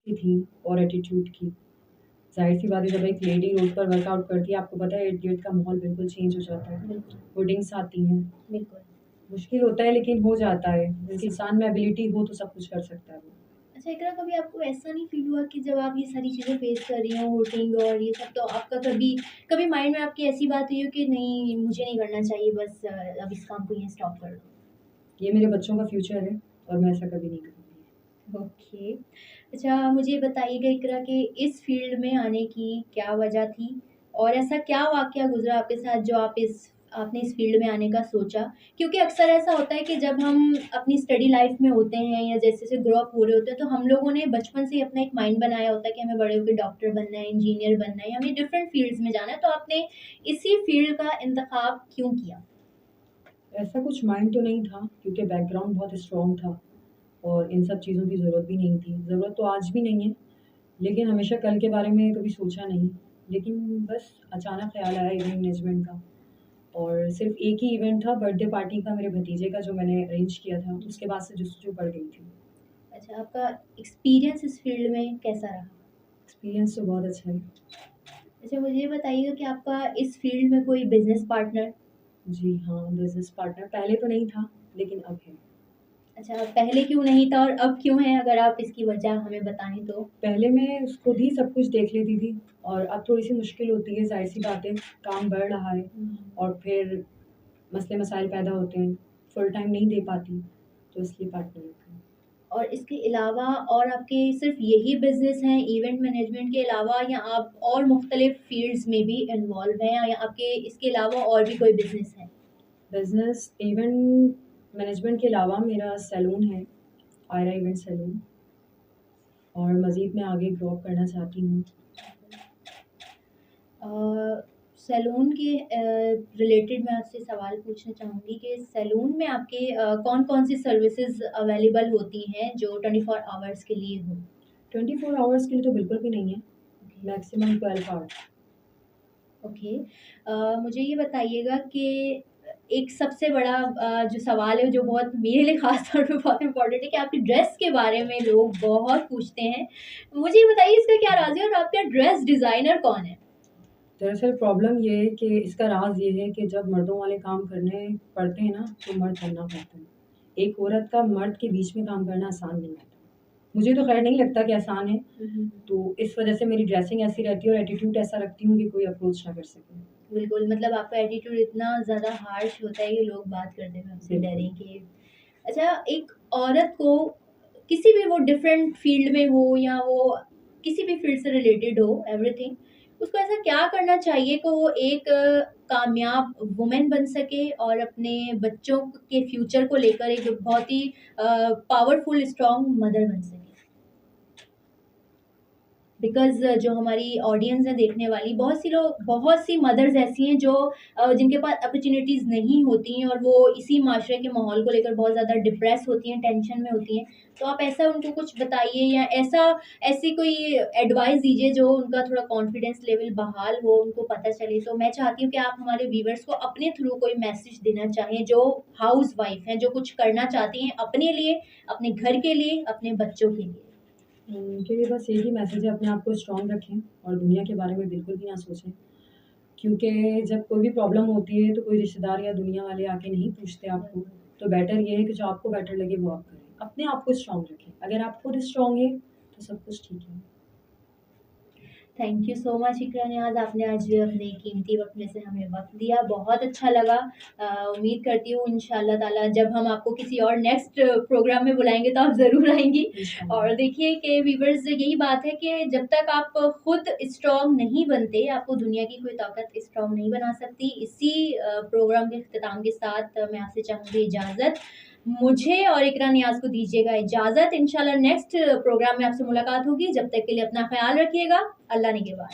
की थी और एटीट्यूड की। ज़ाहिर-सी बात है जब एक लेडी रोड पर वर्कआउट करती है, आपको पता है इर्द-गिर्द का माहौल बिल्कुल चेंज हो जाता है। बिल्कुल, होर्डिंग्स आती हैं, बिल्कुल। मुश्किल होता है लेकिन हो जाता है। इंसान में एबिलिटी हो तो सब कुछ कर सकता है वो। अच्छा, इकरा कभी आपको ऐसा नहीं फ़ील हुआ कि जब आप ये सारी चीज़ें फ़ेस कर रही हो, वोटिंग और ये सब, तो आपका कभी कभी माइंड में आपकी ऐसी बात हुई हो कि नहीं मुझे नहीं करना चाहिए, बस अब इस काम को यहीं स्टॉप कर दो? ये मेरे बच्चों का फ्यूचर है और मैं ऐसा कभी नहीं करूँगी। ओके। अच्छा, मुझे बताइएगा इकरा कि इस फ़ील्ड में आने की क्या वजह थी? और ऐसा क्या वाक़या गुज़रा आपके साथ जो आपने इस फ़ील्ड में आने का सोचा? क्योंकि अक्सर ऐसा होता है कि जब हम अपनी स्टडी लाइफ़ में होते हैं या जैसे-जैसे ग्रो अप हो रहे होते हैं, तो हम लोगों ने बचपन से ही अपना एक माइंड बनाया होता है कि हमें बड़े होके डॉक्टर बनना है, इंजीनियर बनना है या हमें डिफरेंट फ़ील्ड्स में जाना है। तो आपने इसी फ़ील्ड का इंतख़ाब क्यों किया? ऐसा कुछ माइंड तो नहीं था क्योंकि बैकग्राउंड बहुत स्ट्रॉन्ग था और इन सब चीज़ों की ज़रूरत भी नहीं थी। ज़रूरत तो आज भी नहीं है, लेकिन हमेशा कल के बारे में कभी सोचा नहीं। लेकिन बस अचानक ख़्याल आया इवेंट मैनेजमेंट का और सिर्फ़ एक ही इवेंट था बर्थडे पार्टी का मेरे भतीजे का जो मैंने अरेंज किया था, उसके बाद से जुस्तजू बढ़ गई थी। अच्छा, आपका एक्सपीरियंस इस फ़ील्ड में कैसा रहा? एक्सपीरियंस तो बहुत अच्छा है। अच्छा, मुझे ये बताइएगा कि आपका इस फ़ील्ड में कोई बिज़नेस पार्टनर? जी हाँ, बिज़नेस पार्टनर पहले तो नहीं था, लेकिन अब है। अच्छा, पहले क्यों नहीं था और अब क्यों है? अगर आप इसकी वजह हमें बताएँ तो? पहले मैं खुद ही सब कुछ देख लेती थी और अब थोड़ी-सी मुश्किल होती है, ज़ाहिर-सी बात है, काम बढ़ रहा है हुँ। और फिर मसले-मसाइल पैदा होते हैं, फुल टाइम नहीं दे पाती, तो इसलिए पार्टनर रखा है। और इसके अलावा और आपके सिर्फ़ यही बिज़नेस हैं इवेंट मैनेजमेंट के अलावा, या आप और मुख्तलिफ़ फ़ील्ड्स में भी इन्वॉल्व हैं, या आपके इसके अलावा और भी कोई बिज़नेस है? बिज़नेस इवेंट मैनेजमेंट के अलावा मेरा सैलून है, आयरा इवेंट सैलून और मज़ीद मैं आगे ग्रो अप करना चाहती हूँ। अ, सैलून के रिलेटेड मैं आपसे सवाल पूछना चाहूँगी कि सैलून में आपके कौन-कौन सी सर्विसेज़ अवेलेबल होती हैं जो 24 आवर्स के लिए हों? 24 आवर्स के लिए तो बिल्कुल भी नहीं है, ओके, मैक्सिमम 12 आवर्स। ओके। मुझे ये बताइएगा कि एक सबसे बड़ा जो सवाल है जो बहुत मेरे लिए ख़ास तौर पे बहुत इम्पोर्टेंट है कि आपकी ड्रेस के बारे में लोग बहुत पूछते हैं। मुझे ये बताइए इसका क्या राज़ है और आपका ड्रेस डिज़ाइनर कौन है? दरअसल प्रॉब्लम ये है कि इसका राज़ ये है कि जब मर्दों वाले काम करने पड़ते हैं ना, तो मर्द करना पड़ता है। एक औरत का मर्द के बीच में काम करना आसान नहीं होता। मुझे तो ख़ैर नहीं लगता कि आसान है, हुँ, हुँ। तो इस वज़ह से मेरी ड्रेसिंग ऐसी रहती है और एटीट्यूड ऐसा रखती हूँ कि कोई अप्रोच ना कर सके। बिल्कुल, मतलब आपका एटीट्यूड इतना ज़्यादा हार्श होता है कि लोग बात करने में आपसे बिल्कुल। डरें कि अच्छा, एक औरत को किसी भी वो डिफरेंट फ़ील्ड में हो या वो किसी भी फ़ील्ड से रिलेटेड हो, एवरीथिंग, उसको ऐसा क्या करना चाहिए कि वो एक कामयाब वुमन बन सके और अपने बच्चों के फ्यूचर को लेकर एक बहुत ही पावरफुल स्ट्रॉन्ग मदर बन सके? बिकॉज़ जो हमारी ऑडियंस है देखने वाली, बहुत सी मदर्स ऐसी हैं जो जिनके पास अपॉर्च्युनिटीज़ नहीं होती हैं और वो इसी माशरे के माहौल को लेकर बहुत ज़्यादा डिप्रेस होती हैं, टेंशन में होती हैं। तो आप ऐसा उनको कुछ बताइए या ऐसी कोई एडवाइस दीजिए जो उनका थोड़ा कॉन्फिडेंस लेवल बहाल हो, उनको पता चले। तो मैं चाहती हूँ कि आप हमारे व्यूअर्स को अपने थ्रू कोई मैसेज देना चाहें जो हाउसवाइफ़ हैं, जो कुछ करना चाहती हैं अपने लिए, अपने घर के लिए, अपने बच्चों के लिए। उनके लिए बस एक ही मैसेज है अपने आप को स्ट्रॉन्ग रखें और दुनिया के बारे में बिल्कुल भी ना सोचें। क्योंकि जब कोई भी प्रॉब्लम होती है तो कोई रिश्तेदार या दुनिया वाले आके नहीं पूछते आपको। तो बेटर ये है कि जो आपको बेटर लगे वो आप करें। अपने आप को स्ट्रॉन्ग रखें। अगर आप खुद स्ट्रॉन्ग हैं तो सब कुछ ठीक है। थैंक यू सो मच इकरा नियाज़, आपने आज अपने कीमती वक़्त में से हमें वक़्त दिया, बहुत अच्छा लगा। उम्मीद करती हूँ इंशाअल्लाह ताला जब हम आपको किसी और नेक्स्ट प्रोग्राम में बुलाएँगे तो आप ज़रूर आएँगी। इंशाल्लाह। और देखिए कि व्यूअर्स, यही बात है कि जब तक आप खुद स्ट्रॉन्ग नहीं बनते, आपको दुनिया की कोई ताकत स्ट्रॉन्ग नहीं बना सकती। इसी प्रोग्राम के इख्तिताम के साथ मैं आपसे चाहूँगी इजाज़त। मुझे और इकरा नियाज़ को दीजिएगा इजाज़त। इंशाअल्लाह नेक्स्ट प्रोग्राम में आपसे मुलाकात होगी। जब तक के लिए अपना ख़्याल रखिएगा। अल्लाह निगहबान।